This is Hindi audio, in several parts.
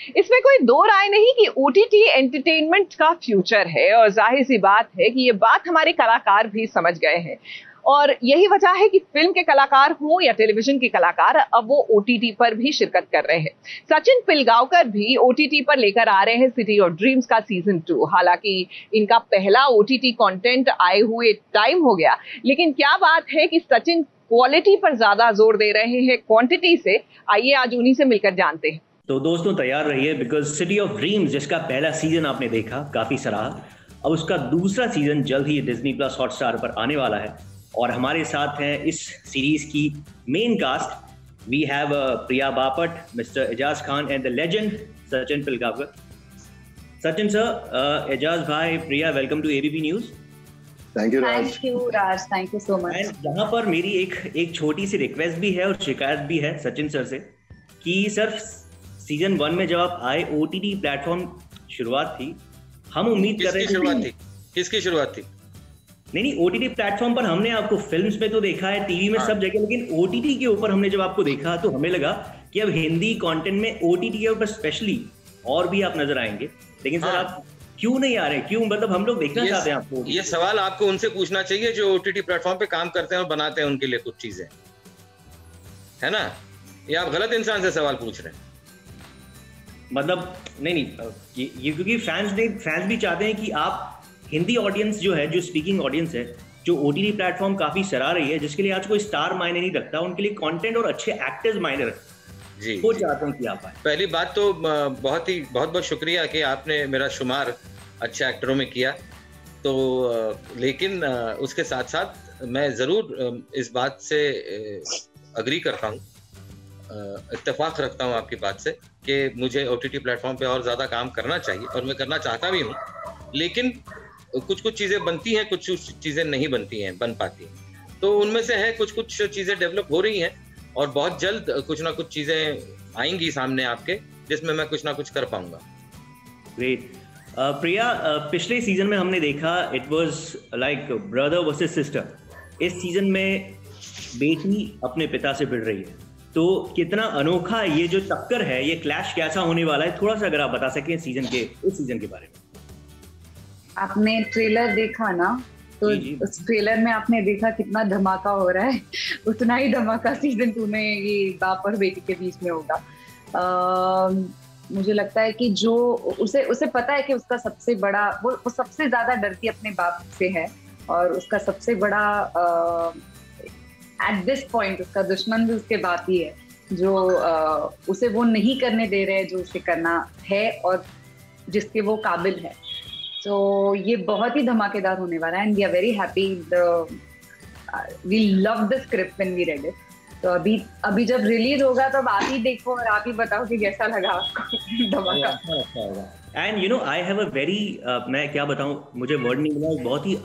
इसमें कोई दो राय नहीं कि ओटीटी एंटरटेनमेंट का फ्यूचर है, और जाहिर सी बात है कि ये बात हमारे कलाकार भी समझ गए हैं। और यही वजह है कि फिल्म के कलाकार हों या टेलीविजन के कलाकार, अब वो ओटीटी पर भी शिरकत कर रहे हैं। सचिन पिलगांवकर भी ओटीटी पर लेकर आ रहे हैं सिटी ऑफ ड्रीम्स का सीजन 2। हालांकि इनका पहला ओटीटी कंटेंट आए हुए टाइम हो गया, लेकिन क्या बात है कि सचिन क्वालिटी पर ज्यादा जोर दे रहे हैं क्वांटिटी से। आइए आज उन्हीं से मिलकर जानते हैं। तो दोस्तों तैयार रहिए, बिकॉज सिटी ऑफ ड्रीम्स जिसका पहला सीजन आपने देखा, काफी सराहा, अब उसका दूसरा सीजन जल्द ही डिज्नी प्लस हॉटस्टार पर आने वाला है। और हमारे साथ हैं इस सीरीज की main cast. We have Priya Bapat, mister Ejaz Khan and the legend Sachin Pilgaonkar. Sachin sir, Ejaz भाई, Priya, welcome to ABP news. Thank you Raj. Thank you so much. And यहाँ पर मेरी एक छोटी सी रिक्वेस्ट भी है और शिकायत भी है सचिन सर से कि सर सीजन 1 में जब आप आए, ओटीटी प्लेटफॉर्म शुरुआत थी, हम उम्मीद कर रहे थे। किसकी शुरुआत थी? नहीं, ओटीटी प्लेटफॉर्म पर हमने आपको फिल्म्स में तो देखा है, टीवी में, सब जगह, लेकिन ओटीटी के ऊपर हमने जब आपको देखा तो हमें लगा कि अब हिंदी कंटेंट में ओटीटी के ऊपर स्पेशली और भी आप नजर आएंगे। लेकिन सर आप क्यों नहीं आ रहे? क्यों? मतलब हम लोग देखना चाहते हैं आपको। ये सवाल आपको उनसे पूछना चाहिए जो ओटीटी प्लेटफॉर्म पे काम करते हैं और बनाते हैं उनके लिए कुछ चीजें, है ना? ये आप गलत इंसान से सवाल पूछ रहे हैं। मतलब नहीं, ये क्योंकि फैंस भी चाहते हैं कि आप हिंदी ऑडियंस जो है, जो स्पीकिंग ऑडियंस है, जो ओटीटी प्लेटफॉर्म काफी सराह रही है, जिसके लिए आज कोई स्टार मायने नहीं रखता, उनके लिए कंटेंट और अच्छे एक्टर्स मायने रखते हैं। वो चाहते हैं कि आप आए। पहली बात तो बहुत शुक्रिया कि आपने मेरा शुमार अच्छे एक्टरों में किया। तो लेकिन उसके साथ साथ मैं जरूर इस बात से अग्री करता हूँ, इत्तेफाक रखता हूँ आपकी बात से कि मुझे ओटीटी प्लेटफॉर्म पे और ज्यादा काम करना चाहिए, और मैं करना चाहता भी हूँ। लेकिन कुछ चीजें बनती हैं, कुछ चीजें नहीं बनती हैं, बन पाती हैं। तो उनमें से है कुछ चीजें डेवलप हो रही हैं, और बहुत जल्द कुछ ना कुछ चीजें आएंगी सामने आपके, जिसमें मैं कुछ ना कुछ कर पाऊंगा। ग्रेट। प्रिया, पिछले सीजन में हमने देखा it was like brother versus sister. इस सीजन में बेटी अपने पिता से भिड़ रही है, तो कितना अनोखा ये जो टक्कर है, ये क्लैश कैसा होने वाला है, थोड़ा सा अगर आप बता सकें इस सीजन के बारे में। आपने ट्रेलर देखा ना, तो उस ट्रेलर में आपने देखा कितना धमाका हो रहा है। उतना ही धमाका सीजन 2 में ये बाप और बेटी के बीच में होगा। मुझे लगता है कि जो उसे पता है कि उसका सबसे बड़ा वो सबसे ज्यादा डरती अपने बाप से है, और उसका सबसे बड़ा एट दिस पॉइंट उसका दुश्मन भी उसके बाप ही है, जो उसे वो नहीं करने दे रहे जो उसे करना है और जिसके वो काबिल है। तो ये बहुत ही धमाकेदार होने वाला है, and we are very happy. We love the script when we read it. तो अभी जब रिलीज होगा तब आप ही देखो और आप ही बताओ कि कैसा लगा आपको धमाका। And you know I have a very, मैं क्या बताऊं, मुझे वर्ड नहीं मिला, बहुत ही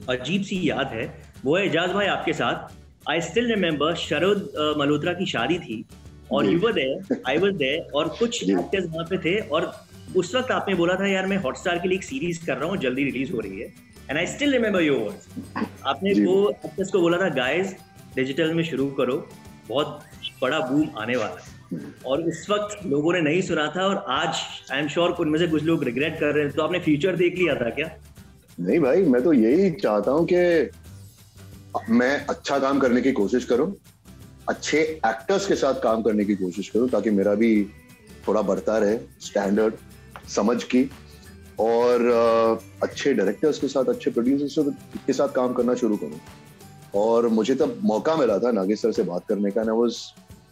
अजीब सी याद है। वो है एजाज भाई आपके साथ। I still remember Sharad Malhotra की शादी थी और you were there, I was there, और कुछ एक्टर्स वहां पे थे, और उस वक्त आपने बोला था यार मैं हॉटस्टार के लिए एक सीरीज कर रहा हूँ, जल्दी रिलीज हो रही है। And I still remember your words. आपने वो एक्टर्स को बोला था गाइस डिजिटल में शुरू करो, बहुत बड़ा बूम आने वाला है। और उस वक्त लोगों ने नहीं सुना था, और आज आई एम श्योर उनमें से कुछ लोग रिग्रेट कर रहे हैं। तो आपने फ्यूचर देख लिया था क्या? नहीं भाई, मैं तो यही चाहता हूँ कि मैं अच्छा काम करने की कोशिश करूँ, अच्छे एक्टर्स के साथ काम करने की कोशिश करूँ, ताकि मेरा भी थोड़ा बढ़ता रहे स्टैंडर्ड समझ की, और अच्छे डायरेक्टर्स के साथ, अच्छे प्रोड्यूसर्स के साथ काम करना शुरू करूँ। और मुझे तब मौका मिला था नागेश सर से बात करने का,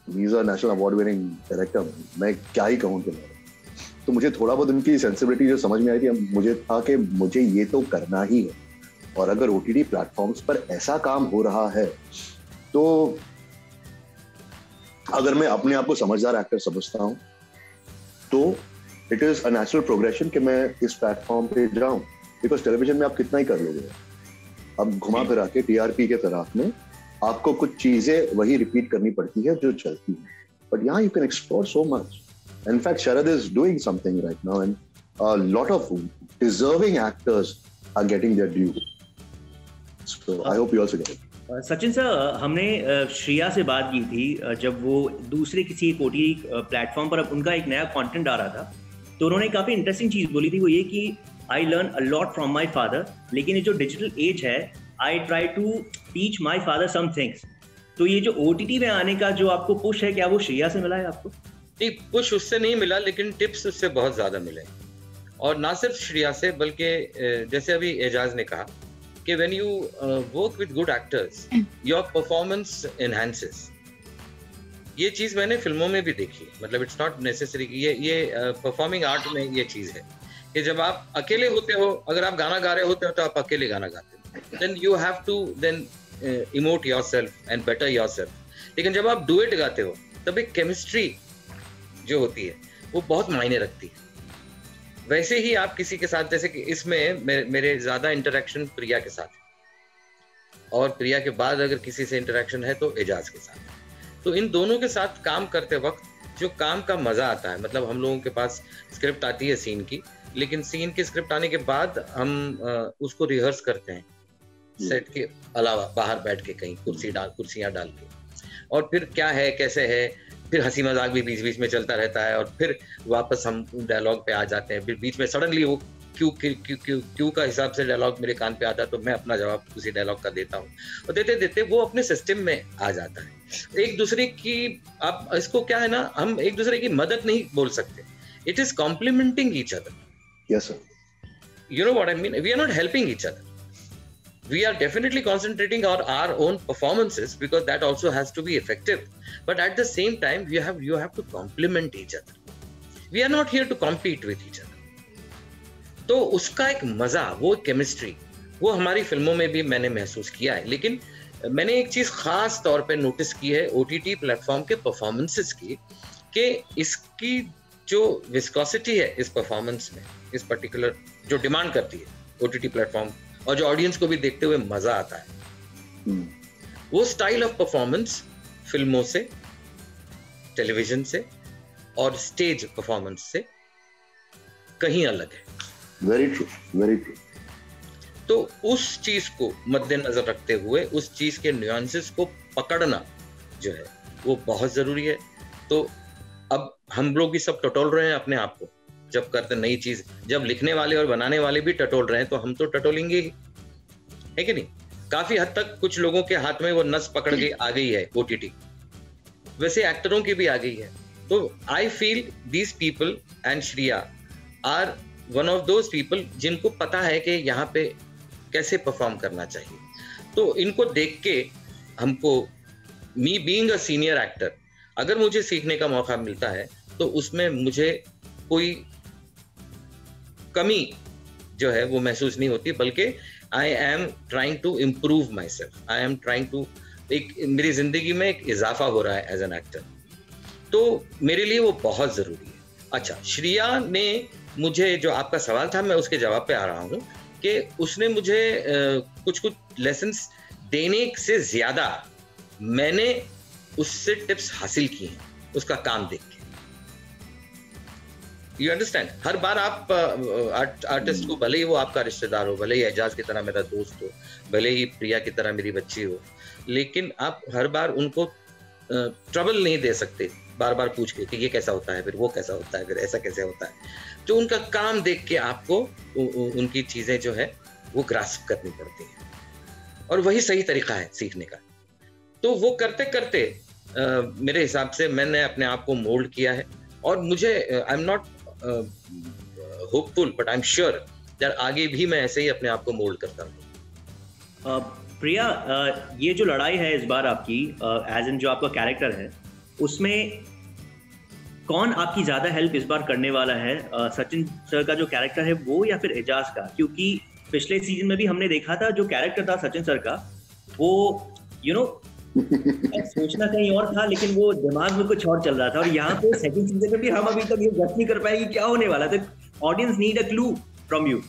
he is a national award winning director. मैं क्या ही कहूँ उनके बारे में। तो मुझे थोड़ा बहुत उनकी सेंसिबिलिटी जो समझ में आई थी, मुझे था कि मुझे ये तो करना ही है। और अगर ओटीटी प्लेटफॉर्म्स पर ऐसा काम हो रहा है, तो अगर मैं अपने आप को समझदार एक्टर समझता हूँ, तो it is a natural progression कि मैं इस प्लेटफॉर्म पे जाऊं। बिकॉज टेलीविजन में आप कितना ही कर लोगे, अब घुमा फिरा के टीआरपी के तरफ में आपको कुछ चीजें वही रिपीट करनी पड़ती है जो चलती है। बट यहाँ you can explore so much. In fact Sharad is doing something right now, and a lot of deserving actors are getting their due. So I hope you also get it. Sachin sir, हमने श्रिया से बात की थी जब वो दूसरे किसी एक OTT प्लेटफॉर्म पर उनका एक नया कंटेंट आ रहा था, तो उन्होंने काफी इंटरेस्टिंग चीज बोली थी, वो ये कि I learn a lot from my father, लेकिन ये जो डिजिटल एज है, I try to teach my father some things. तो ये जो OTT में आने का जो आपको पुश है, क्या वो श्रिया से मिला है आपको? नहीं, पुश उससे नहीं मिला, लेकिन टिप्स उससे बहुत ज्यादा मिले, और ना सिर्फ श्रिया से, बल्कि जैसे अभी एजाज ने कहा कि when you work with good actors your performance enhances. ये चीज मैंने फिल्मों में भी देखी, मतलब इट्स नॉट नेसेसरी कि ये परफॉर्मिंग आर्ट में ये चीज है कि जब आप अकेले होते हो, अगर आप गाना गा रहे होते हो तो आप अकेले गाना गाते हो, then you have to then emote yourself and better yourself. लेकिन जब आप डुएट गाते हो तब एक केमिस्ट्री जो होती है वो बहुत मायने रखती है। वैसे ही आप किसी के साथ, जैसे कि इसमें मेरे ज्यादा इंटरेक्शन प्रिया के साथ, और प्रिया के बाद अगर किसी से इंटरेक्शन है तो एजाज के साथ। तो इन दोनों के साथ काम करते वक्त जो काम का मजा आता है, मतलब हम लोगों के पास स्क्रिप्ट आती है सीन की, लेकिन सीन की स्क्रिप्ट आने के बाद हम उसको रिहर्स करते हैं सेट के अलावा, बाहर बैठ के कहीं कुर्सियां डाल के, और फिर क्या है कैसे है, फिर हंसी मजाक भी बीच बीच में चलता रहता है, और फिर वापस हम डायलॉग पे आ जाते हैं। फिर बीच में सडनली वो क्यों का हिसाब से डायलॉग मेरे कान पे आता है, तो मैं अपना जवाब उसी डायलॉग का देता हूँ, और देते देते वो अपने सिस्टम में आ जाता है। एक दूसरे की, आप इसको क्या है ना, हम एक दूसरे की मदद नहीं बोल सकते, it is complementing each other. Yes sir, you know what I mean? We are not helping each other. We are definitely concentrating on our own performances because that also has to be effective. But at the same time, you have to complement each other. We are not here to compete with each other. तो उसका एक मजा, वो केमिस्ट्री, वो हमारी फिल्मों में भी मैंने महसूस किया है। लेकिन मैंने एक चीज खास तौर पे नोटिस की है OTT प्लेटफॉर्म के परफॉर्मेंसेस की, कि इसकी जो विस्कोसिटी है इस परफॉर्मेंस में, इस पर्टिकुलर जो डिमांड करती है OTT प्लेटफॉर्म, और जो ऑडियंस को भी देखते हुए मजा आता है, वो स्टाइल ऑफ परफॉर्मेंस फिल्मों से, टेलीविजन से और स्टेज परफॉर्मेंस से कहीं अलग है। Very true, very true. तो उस चीज को मद्देनजर रखते हुए उस चीज के न्यूएंसेस को पकड़ना जो है वो बहुत जरूरी है। तो अब हम लोग भी सब टटोल रहे हैं अपने आप को, जब करते नई चीज, जब लिखने वाले और बनाने वाले भी टटोल रहे हैं तो हम तो टटोलेंगे ही, है कि नहीं? काफी हद तक कुछ लोगों के हाथ में वो नस पकड़ के आ गई है OTT, वैसे एक्टरों की भी आ गई है। तो I feel these people and Shriya are one of those people जिनको पता है कि यहाँ पे कैसे परफॉर्म करना चाहिए। तो इनको देख के हमको, me being a senior actor, अगर मुझे सीखने का मौका मिलता है तो उसमें मुझे कोई कमी जो है वो महसूस नहीं होती, बल्कि I am trying to improve myself, I am trying to, एक मेरी जिंदगी में एक इजाफा हो रहा है एज एन एक्टर, तो मेरे लिए वो बहुत जरूरी है। अच्छा, श्रिया ने मुझे, जो आपका सवाल था मैं उसके जवाब पे आ रहा हूँ, कि उसने मुझे कुछ लेसन्स देने से ज्यादा मैंने उससे टिप्स हासिल की हैं उसका काम देख के। You understand? हर बार आप आर्टिस्ट को, भले ही वो आपका रिश्तेदार हो, भले ही एजाज की तरह मेरा दोस्त हो, भले ही प्रिया की तरह मेरी बच्ची हो, लेकिन आप हर बार उनको ट्रबल नहीं दे सकते बार बार पूछ के कि ये कैसा होता है, फिर वो कैसा होता है, फिर ऐसा कैसे होता है। तो उनका काम देख के आपको उनकी चीजें जो है वो ग्रास्प करनी पड़ती है, और वही सही तरीका है सीखने का। तो वो करते करते मेरे हिसाब से मैंने अपने आप को मोल्ड किया है, और मुझे, I am not hopeful but I am sure that आगे भी मैं ऐसे ही अपने आप को मोल्ड करता हूँ। प्रिया, ये जो लड़ाई है इस बार आपकी, एज एन जो आपका कैरेक्टर है, उसमें कौन आपकी ज्यादा हेल्प इस बार करने वाला है? सचिन सर का जो कैरेक्टर है वो, या फिर एजाज का? क्योंकि पिछले सीजन में भी हमने देखा था जो कैरेक्टर था सचिन सर का, वो सोचना कहीं और था, लेकिन वो दिमाग में कुछ और चल रहा था। और यहाँ पे सेकंड सीजन में भी हम अभी तक ये जज नहीं कर पाए कि क्या होने वाला। तो audience need a clue from you.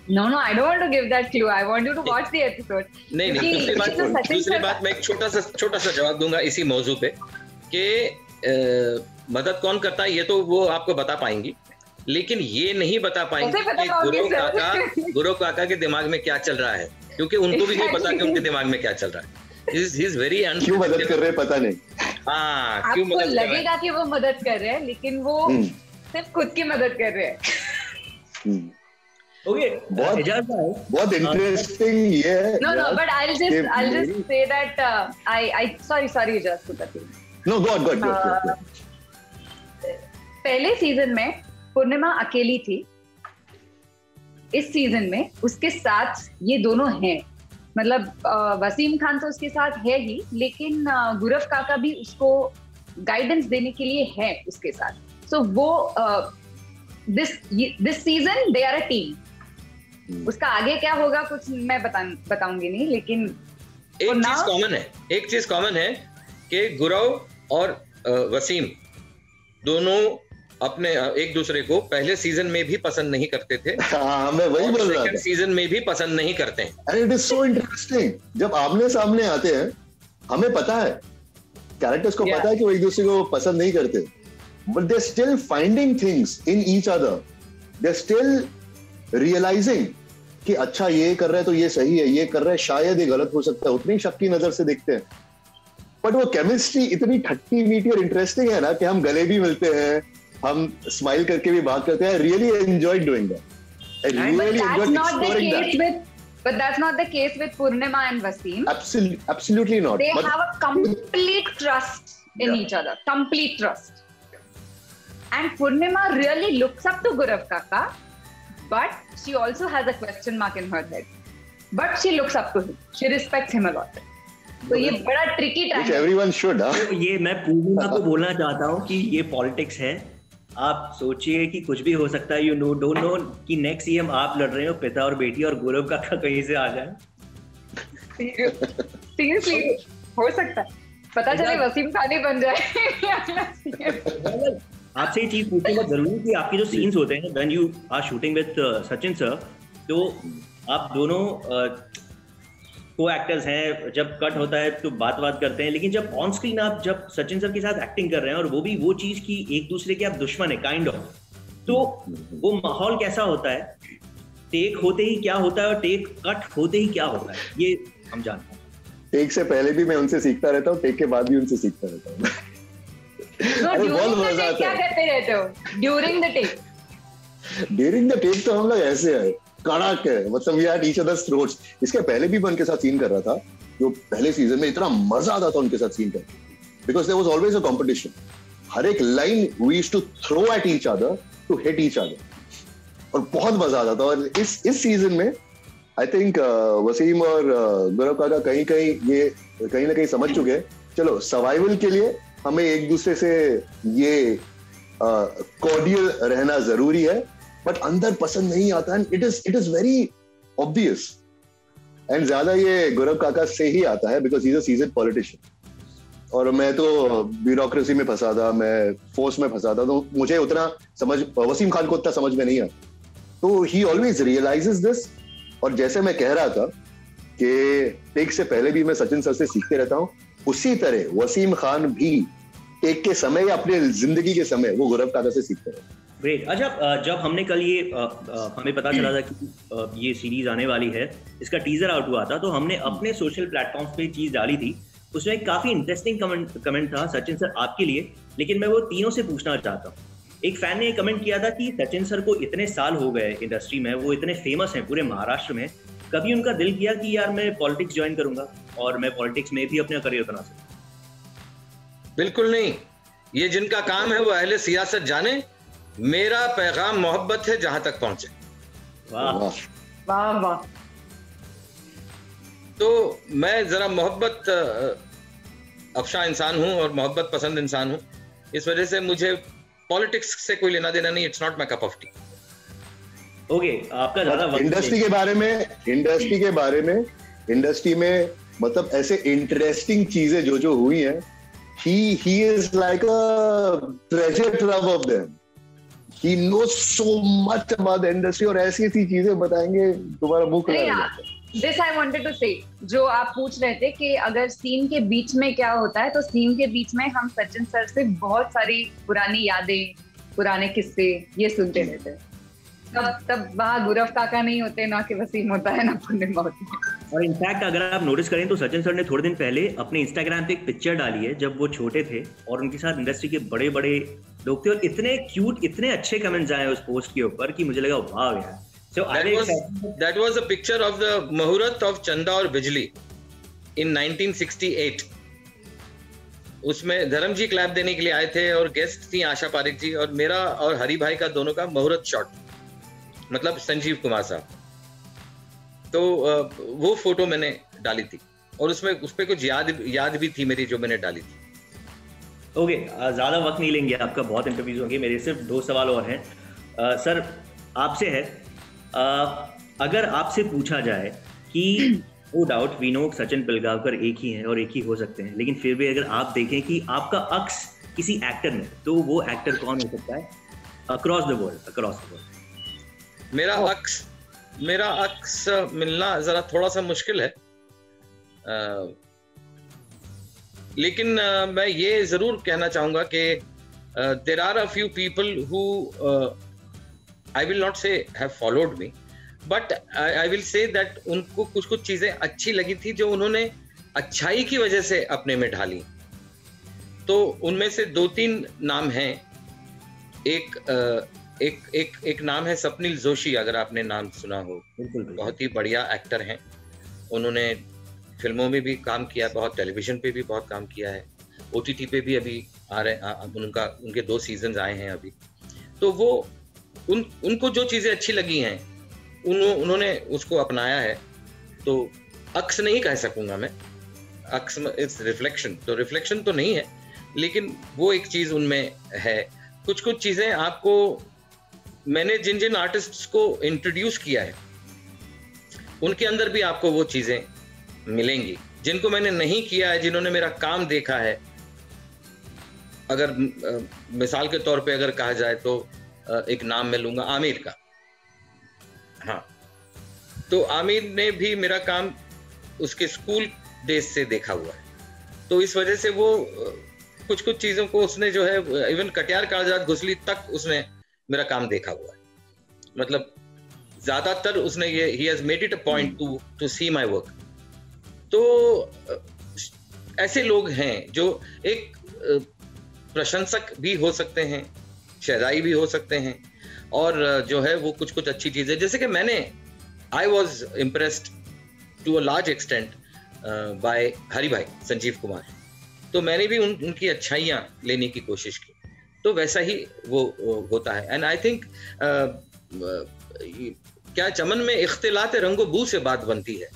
No, I don't want to give that clue. I want you to watch the episode. नहीं, दूसरी बात मैं एक छोटा सा जवाब दूंगा इसी मौजू पे, कि मदद कौन करता है ये तो वो आपको बता पाएंगी, लेकिन ये नहीं बता पाएंगे कि गुरु काका के दिमाग में क्या चल रहा है। क्योंकि उनको भी नहीं पता कि उनके दिमाग में क्या चल रहा है। He is very क्यों मदद कर रहे हैं पता नहीं। हाँ, क्यों आपको मदद कर रहे हैं? लगेगा कि वो मदद कर रहे हैं, लेकिन वो सिर्फ खुद की मदद कर रहे हैं। ओके, बहुत इंटरेस्टिंग ये है। No, but I'll just say that sorry Ijaz to cut you. No, go on. पहले सीजन में पूर्णिमा अकेली थी, इस सीजन में उसके साथ ये दोनों हैं। मतलब वसीम खान तो उसके साथ है ही, लेकिन गुरव काका भी उसको गाइडेंस देने के लिए है उसके साथ। सो वो this season they are a team. उसका आगे क्या होगा कुछ मैं बताऊंगी नहीं, लेकिन एक चीज कॉमन है कि गुरव और वसीम दोनों अपने एक दूसरे को पहले सीजन में भी पसंद नहीं करते थे। हाँ, मैं वही बोल रहा था। सीजन में भी पसंद नहीं करते हैं। अरे इट इज सो इंटरेस्टिंग, जब आमने सामने आते हैं हमें पता है, कैरेक्टर्स को पता है कि वो एक दूसरे को पसंद नहीं करते, but they still finding things in each other, they still realizing कि अच्छा ये कर रहा है तो ये सही है, ये कर रहा है शायद ये गलत हो सकता है, उतनी शक की नजर से देखते हैं। बट वो केमिस्ट्री इतनी खट्टी मीठी और इंटरेस्टिंग है ना कि हम गले भी मिलते हैं, हम स्माइल करके भी बात करते हैं। Really enjoyed doing that. I really enjoyed exploring that. But that's not the case with Purnima and Wasim. Absolutely not. They have a complete trust in each other. Complete trust. And Purnima really looks up to Gurav Kaka, but she also has a question mark in her head. But she looks up to him. She respects him a lot. तो ये बड़ा ट्रिकी टाइम है। Everyone should, huh? ये मैं पूर्णिमा को बोलना चाहता हूँ कि ये पॉलिटिक्स है। आप सोचिए कि कुछ भी हो सकता है। डोंट नो कि नेक्स्ट सीएम आप लड़ रहे हो, पिता और बेटी, और गुरव काका कहीं से आ जाए। सीरियसली हो सकता है, पता चले वसीम खान ही बन जाए। आपसे ये चीज पूछने का जरूरी कि आपके जो सीन्स होते हैं when you are shooting with Sachin sir, तो आप दोनों को एक्टर्स हैं, जब कट होता है तो बात करते हैं, लेकिन जब ऑन स्क्रीन आप जब सचिन सर के साथ एक्टिंग कर रहे हैं और वो भी वो चीज की एक दूसरे के आप दुश्मन है काइंड ऑफ, तो वो माहौल कैसा होता है, टेक होते ही क्या होता है और टेक कट होते ही क्या होता है, ये हम जानते हैं। टेक से पहले भी मैं उनसे सीखता रहता हूँ, टेक के बाद भी उनसे सीखता रहता हूँ। बहुत मजा आता है। क्या करते रहते हो during the take? During the take तो हम लोग ऐसे है, कड़क है, मतलब we had each other's throats. इसके पहले भी मैं उनके साथ सीन कर रहा था, जो पहले सीजन में इतना मजा आता था उनके साथ सीन करके, because there was always a competition. हर एक line we used to throw at each other to hit each other, और बहुत मजा आता था। और इस सीजन में आई थिंक वसीम और गुरव काका कहीं ना कहीं समझ चुके हैं, चलो सर्वाइवल के लिए हमें एक दूसरे से ये कॉर्डियल रहना जरूरी है, बट अंदर पसंद नहीं आता। And it is very obvious, and ज्यादा ये गुरव काका से ही आता है because he is a season politician, और मैं तो ब्यूरोक्रेसी में फंसा था, मैं फोर्स में फंसा था, तो मुझे उतना वसीम खान को उतना समझ में नहीं आता। तो ही ऑलवेज रियलाइजेस दिस, और जैसे मैं कह रहा था कि टेक से पहले भी मैं सचिन सर से सीखते रहता हूँ, उसी तरह वसीम खान भी टेक के समय या अपने जिंदगी के समय वो गुरव काका से सीखते रहते हैं। ग्रेट। अच्छा, जब हमने कल ये हमें पता चला था कि ये सीरीज आने वाली है, इसका टीजर आउट हुआ था, तो हमने अपने सोशल प्लेटफॉर्म्स पे चीज डाली थी। उसमें एक काफी इंटरेस्टिंग कमेंट था सचिन सर आपके लिए, लेकिन मैं वो तीनों से पूछना चाहता हूँ। एक फैन ने कमेंट किया था कि सचिन सर को इतने साल हो गए इंडस्ट्री में, वो इतने फेमस हैं पूरे महाराष्ट्र में, कभी उनका दिल किया कि यार मैं पॉलिटिक्स ज्वाइन करूंगा और मैं पॉलिटिक्स में भी अपना करियर बना सकूं? बिल्कुल नहीं। ये जिनका काम है वो अहले सियासत जाने। मेरा पैगाम मोहब्बत है, जहां तक पहुंचे। वाह वाह वाह। तो मैं जरा मोहब्बत अफशा इंसान हूं और मोहब्बत पसंद इंसान हूं, इस वजह से मुझे पॉलिटिक्स से कोई लेना देना नहीं। It's not my cup of T. Okay, आपका ज्यादा इंडस्ट्री में मतलब ऐसे इंटरेस्टिंग चीजें जो हुई हैं, he is like a treasure trove of them. He knows so much about the industry, और ऐसी चीजें बताएंगे तुम्हारा मुंह खुला रह जाता है। This I wanted to say, जो आप पूछ रहे थे कि अगर सीन के बीच में क्या होता है, तो सीन के बीच में हम सचिन सर से बहुत सारी पुरानी यादें, पुराने किस्से ये सुनते रहते हैं। तब वहाँ गुरव काका नहीं होते, ना कि वसीम होता है, ना पूर्णिमा होती है। और इनफैक्ट अगर आप नोटिस करें तो सचिन सर ने थोड़े दिन पहले अपने इंस्टाग्राम पे एक पिक्चर डाली है जब वो छोटे थे और उनके साथ इंडस्ट्री के बड़े बड़े लोग थे और इतने क्यूट, इतने अच्छे कमेंट्स आए उस पोस्ट के ऊपर कि मुझे लगा वाह यार. So that was a picture of the Muhurat of Chanda और बिजली in 1968. उसमें धर्म जी क्लैप देने के लिए आए थे और गेस्ट थी आशा पारिक जी और मेरा और हरि भाई का दोनों का मुहूर्त शॉट, मतलब संजीव कुमार साहब. तो वो फोटो मैंने डाली थी और उसमें उस पर कुछ याद भी थी मेरी जो मैंने डाली थी. ओके, ज्यादा वक्त नहीं लेंगे आपका, बहुत इंटरव्यूज होंगे. मेरे सिर्फ 2 सवाल और हैं. सर आपसे है, अगर आपसे पूछा जाए कि no doubt we know Sachin Pilgaonkar एक ही हैं और एक ही हो सकते हैं, लेकिन फिर भी अगर आप देखें कि आपका अक्स किसी एक्टर में, तो वो एक्टर कौन हो सकता है अक्रॉस द वर्ल्ड? मेरा अक्स मिलना जरा थोड़ा सा मुश्किल है, लेकिन मैं ये जरूर कहना चाहूंगा कि there are a few people who I will not say have followed me, but I will say that उनको कुछ चीजें अच्छी लगी थी जो उन्होंने अच्छाई की वजह से अपने में ढाली. तो उनमें से 2-3 नाम हैं. एक नाम है स्वप्निल जोशी, अगर आपने नाम सुना हो. बिल्कुल, बहुत ही बढ़िया एक्टर हैं. उन्होंने फिल्मों में भी काम किया, बहुत टेलीविजन पे भी बहुत काम किया है, OTT पे भी अभी आ रहे, उनके 2 सीजन आए हैं अभी. तो वो उनको जो चीजें अच्छी लगी हैं उन्होंने उसको अपनाया है. तो अक्स नहीं कह सकूंगा मैं, अक्स इट्स रिफ्लेक्शन. तो रिफ्लेक्शन तो नहीं है, लेकिन वो एक चीज उनमें है. कुछ चीजें आपको, मैंने जिन आर्टिस्ट्स को इंट्रोड्यूस किया है उनके अंदर भी आपको वो चीजें मिलेंगी. जिनको मैंने नहीं किया है, जिन्होंने मेरा काम देखा है, अगर मिसाल के तौर पे अगर कहा जाए तो एक नाम मैं लूंगा आमिर का. हाँ, तो आमिर ने भी मेरा काम उसके स्कूल डेज से देखा हुआ है. तो इस वजह से वो कुछ चीजों को उसने जो है, इवन कटियार कागजात घुसली तक उसने मेरा काम देखा हुआ है. मतलब ज्यादातर उसने ये he has made it a point two see my work. तो ऐसे लोग हैं जो एक प्रशंसक भी हो सकते हैं, शहदाई भी हो सकते हैं, और जो है वो कुछ अच्छी चीजें, जैसे कि I was impressed to a large extent by Hari भाई संजीव कुमार. तो मैंने भी उनकी अच्छाइयाँ लेने की कोशिश की. तो वैसा ही वो होता है. एंड आई थिंक क्या चमन में इख्तिलात रंगो बू से बात बनती है.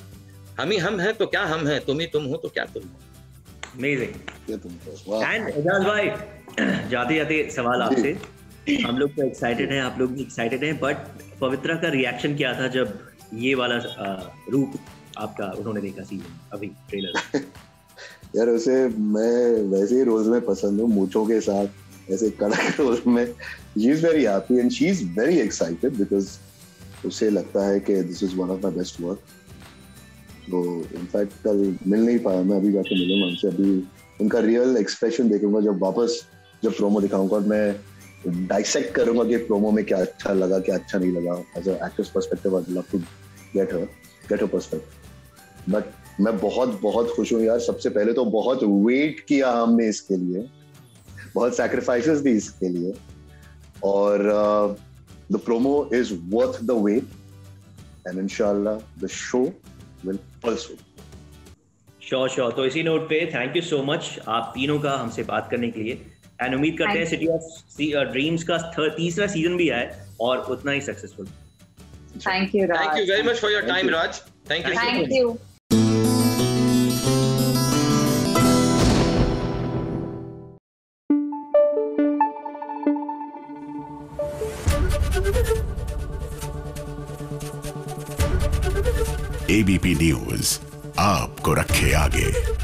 हम ही हम हैं तो क्या हम हैं, तुम ही तुम हो तो क्या तुम हो. अमेजिंग. एंड एजाज भाई, जाते जाते सवाल आपसे. हम लोग तो एक्साइटेड हैं, आप लोग भी एक्साइटेड हैं, बट पवित्रा का रिएक्शन क्या था जब ये वाला रूप आपका उन्होंने देखा सीजन अभी ट्रेलर? यार उसे मैं वैसे ही रोज में पसंद हूँ, मूंछों के साथ ऐसे कड़क रोज में. She is very happy and she is very excited because उसे लगता है कि this is one of my best work. तो इनफैक्ट कल मिल नहीं पाया, मैं अभी जाके मिलूंगा उनसे. अभी उनका रियल एक्सप्रेशन देखूंगा जब प्रोमो दिखाऊंगा, और मैं डाइसेक्ट करूंगा कि प्रोमो में क्या अच्छा लगा, क्या अच्छा नहीं लगा. As a actor's perspective I would love to get her perspective. But मैं बहुत बहुत खुश हूँ यार. सबसे पहले तो बहुत वेट किया हमने इसके लिए, बहुत सैक्रिफाइसेस दी इसके लिए, और the promo is worth the wait and इंशाल्लाह the show will pursue. Sure. तो इसी नोट पे थैंक यू सो मच आप तीनों का हमसे बात करने के लिए, एंड उम्मीद करते हैं सिटी ऑफ ड्रीम्स का 3रा सीजन भी आए और उतना ही successful. Thank you very much for your time Raj. Thank you. ABP news आपको रखे आगे.